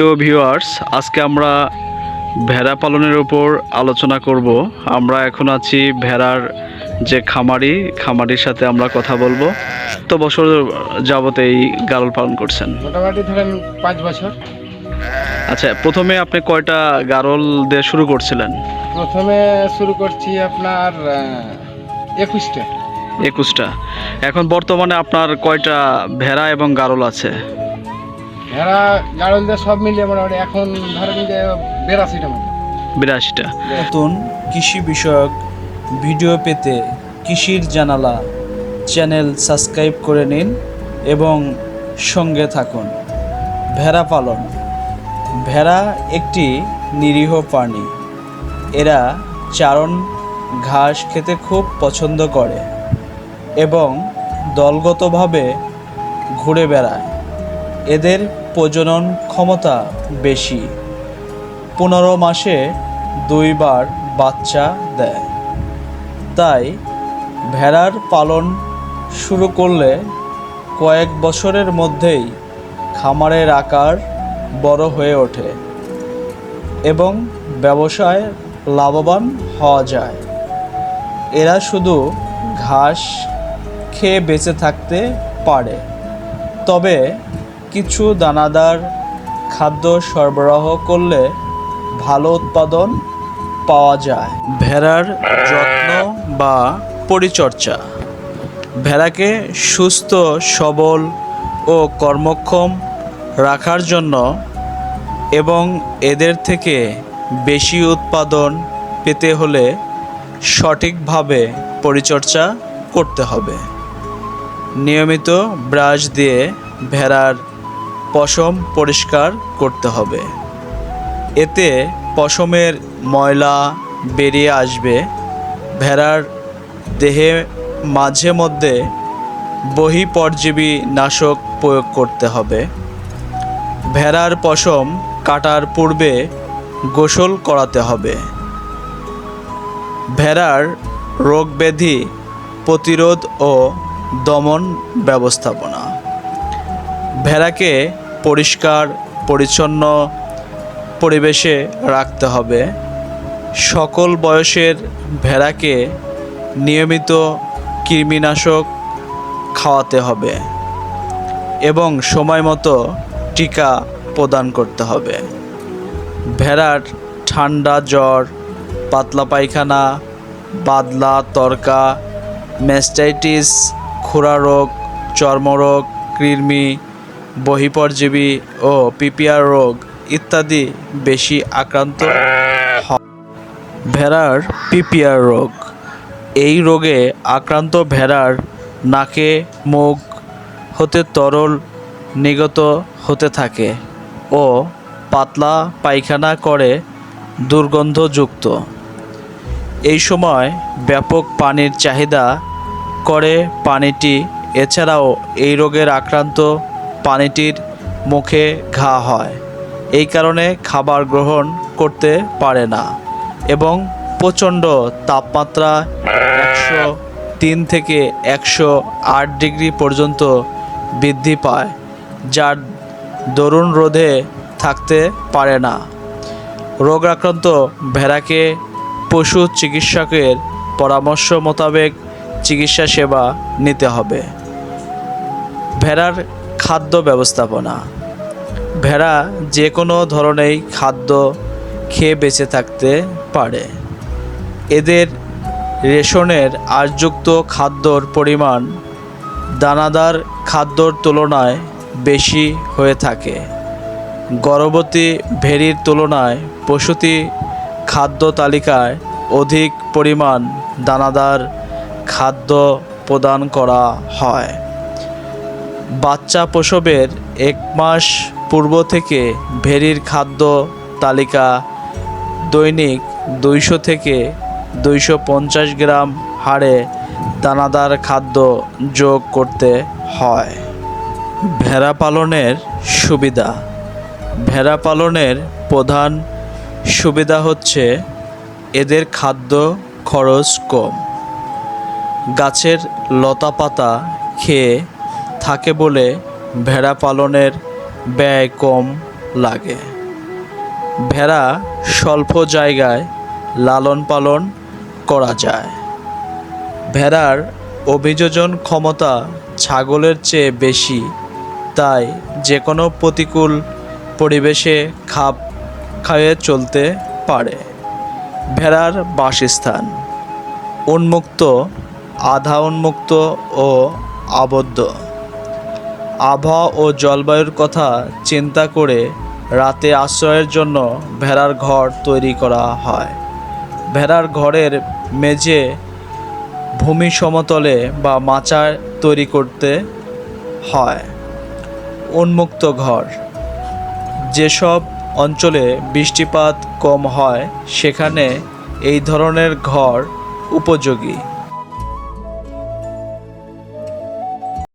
প্রিয় ভিউয়ার্স, আজকে আমরা ভেড়া পালনের উপর আলোচনা করব। আমরা এখন আছি ভেড়ার যে খামারির সাথে আমরা কথা বলবো। তো বছর যাবত এই গারল পালন করছেন? মোটামুটি ধরেন 5 বছর। আচ্ছা, প্রথমে আপনি কয়টা গারল দিয়ে শুরু করছিলেন? প্রথমে শুরু করছি আপনার 21টা। 21টা। এখন বর্তমানে আপনার কয়টা ভেড়া এবং গারল আছে? ভেড়া গাড়ল দিয়ে সব মিলিয়ে মোটামুটি এখন ধরেন যে 82টা মতো। 82টা। নতুন কৃষি বিষয়ক ভিডিও পেতে কৃষির জানালা চ্যানেল সাবস্ক্রাইব করে নিন এবং সঙ্গে থাকুন। ভেড়া পালন। ভেড়া একটি নিরীহ প্রাণী। এরা চারণ ঘাস খেতে খুব পছন্দ করে এবং দলগতভাবে ঘুরে বেড়ায়। এদের প্রজনন ক্ষমতা বেশি। 15 মাসে 2 বার বাচ্চা দেয়। তাই ভেড়ার পালন শুরু করলে কয়েক বছরের মধ্যেই খামারের আকার বড় হয়ে ওঠে এবং ব্যবসায় লাভবান হওয়া যায়। এরা শুধু ঘাস খেয়ে বেঁচে থাকতে পারে, তবে কিছু দানাদার খাদ্য সরবরাহ করলে ভালো উৎপাদন পাওয়া যায়। ভেড়ার যত্ন বা পরিচর্যা। ভেড়াকে সুস্থ, সবল ও কর্মক্ষম রাখার জন্য এবং এদের থেকে বেশি উৎপাদন পেতে হলে সঠিকভাবে পরিচর্যা করতে হবে। নিয়মিত ব্রাশ দিয়ে ভেড়ার পশম পরিষ্কার করতে হবে। এতে পশমের ময়লা বেরিয়ে আসবে। ভেড়ার দেহে মাঝে মধ্যে বহিঃপরজীবী নাশক প্রয়োগ করতে হবে। ভেড়ার পশম কাটার পূর্বে গোসল করাতে হবে। ভেড়ার রোগব্যাধি প্রতিরোধ ও দমন ব্যবস্থাপনা। ভেড়াকে পরিষ্কার পরিচ্ছন্ন পরিবেশে রাখতে হবে। সকল বয়সের ভেড়াকে নিয়মিত কৃমিনাশক খাওয়াতে হবে এবং সময় মতো টিকা প্রদান করতে হবে। ভেড়ার ঠান্ডা, জ্বর, পাতলা পায়খানা, বাদলা, তরকা, ম্যাস্টাইটিস, খুরা রোগ, চর্মরোগ, কৃমি, বহিঃপরজীবী ও পিপিআর রোগ ইত্যাদি বেশি আক্রান্ত হয়। ভেড়ার পিপিআর রোগ। এই রোগে আক্রান্ত ভেড়ার নাকে, মুখ হতে তরল নির্গত হতে থাকে ও পাতলা পায়খানা করে, দুর্গন্ধযুক্ত। এই সময় ব্যাপক পানির চাহিদা করে পানিটি। এছাড়াও এই রোগের আক্রান্ত প্রাণীটির মুখে ঘা হয়। এই কারণে খাবার গ্রহণ করতে পারে না এবং প্রচণ্ড তাপমাত্রা 103 থেকে 108 ডিগ্রি পর্যন্ত বৃদ্ধি পায়, যার দরুন রোধে থাকতে পারে না। রোগ আক্রান্ত ভেড়াকে পশু চিকিৎসকের পরামর্শ মোতাবেক চিকিৎসা সেবা নিতে হবে। ভেড়ার খাদ্য ব্যবস্থাপনা। ভেড়া যে কোনো ধরনের খাদ্য খেয়ে বেঁচে থাকতে পারে। এদের রেশনের আঁশযুক্ত খাদ্যর পরিমাণ দানাদার খাদ্যর তুলনায় বেশি হয়ে থাকে। গর্ভবতী ভেড়ির তুলনায় প্রসূতি খাদ্য তালিকায় অধিক পরিমাণ দানাদার খাদ্য প্রদান করা হয়। বাচ্চা প্রসবের 1 মাস পূর্ব থেকে ভেড়ির খাদ্য তালিকা দৈনিক 200 থেকে 250 গ্রাম হারে দানাদার খাদ্য যোগ করতে হয়। ভেড়া পালনের সুবিধা। ভেড়া পালনের প্রধান সুবিধা হচ্ছে এদের খাদ্য খরচ কম। গাছের লতাপাতা খেয়ে থাকে বলে ভেড়া পালনের ব্যয় কম লাগে। ভেড়া স্বল্প জায়গায় লালন পালন করা যায়। ভেড়ার অভিযোজন ক্ষমতা ছাগলের চেয়ে বেশি, তাই যে কোনো প্রতিকূল পরিবেশে খাপ খাইয়ে চলতে পারে। ভেড়ার বাসস্থান উন্মুক্ত, আধা উন্মুক্ত ও আবদ্ধ। আবহাওয়া ও জলবায়ুর কথা চিন্তা করে রাতে আশ্রয়ের জন্য ভেড়ার ঘর তৈরি করা হয়। ভেড়ার ঘরের মেঝে ভূমি সমতলে বা মাচায় তৈরি করতে হয়। উন্মুক্ত ঘর যেসব অঞ্চলে বৃষ্টিপাত কম হয় সেখানে এই ধরনের ঘর উপযোগী।